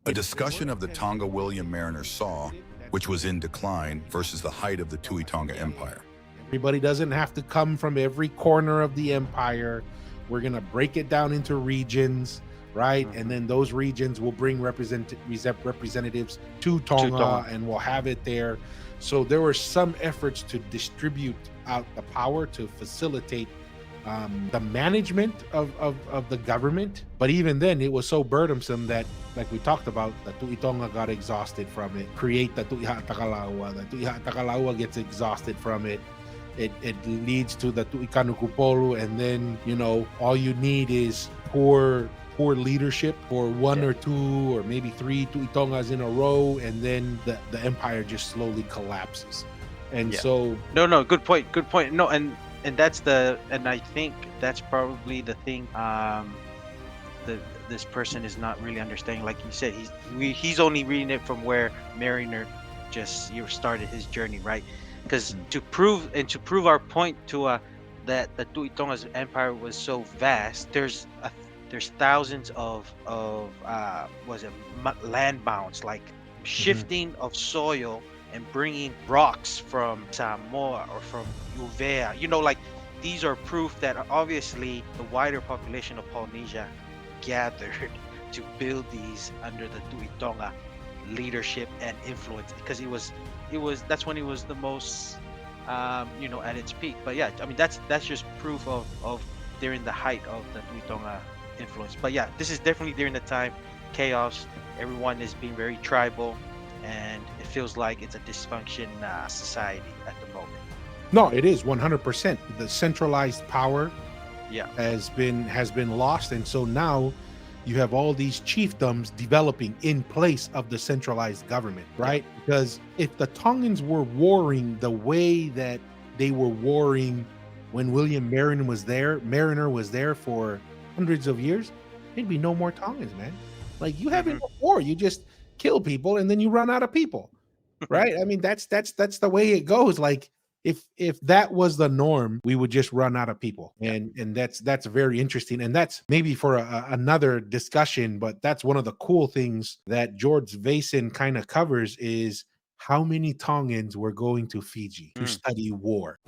A discussion of the Tonga William Mariner saw, which was in decline, versus the height of the Tui Tonga Empire. Everybody doesn't have to come from every corner of the empire. We're going to break it down into regions, right? And then those regions will bring representatives to Tonga and we'll have it there. So there were some efforts to distribute out the power to facilitate the management of the government. But even then, it was so burdensome that, like we talked about, the Tui Tonga got exhausted from it. Create the Tui Takalaua. The Tui Takalaua gets exhausted from it. It leads to the Tui Kanukupolu, and then, you know, all you need is poor leadership for one or two or maybe three Tui Tongas in a row, and then the empire just slowly collapses. And so no, good point. No, and that's and I think that's probably the thing this person is not really understanding. Like you said, he's only reading it from where Mariner just started his journey, right? Because to prove our point to that the Tui Tonga's empire was so vast, there's thousands of land bounds, like shifting of soil and bringing rocks from Samoa or from Uvea. You know, like, these are proof that obviously the wider population of Polynesia gathered to build these under the Tui Tonga leadership and influence, because that's when it was the most at its peak. But yeah, I mean, that's just proof of during the height of the Tui Tonga influence. But yeah, this is definitely during the time chaos. Everyone is being very tribal, and it feels like it's a dysfunction society at the moment. No, it is 100%. The centralized power has been lost, and so now you have all these chiefdoms developing in place of the centralized government, right? Because if the Tongans were warring the way that they were warring when William Mariner was there for hundreds of years, there'd be no more Tongans, man. Like, you having a war, you just kill people and then you run out of people, right? I mean, that's the way it goes. Like, if that was the norm, we would just run out of people. And that's very interesting. And that's maybe for another discussion, but that's one of the cool things that George Vason kind of covers, is how many Tongans were going to Fiji to study war.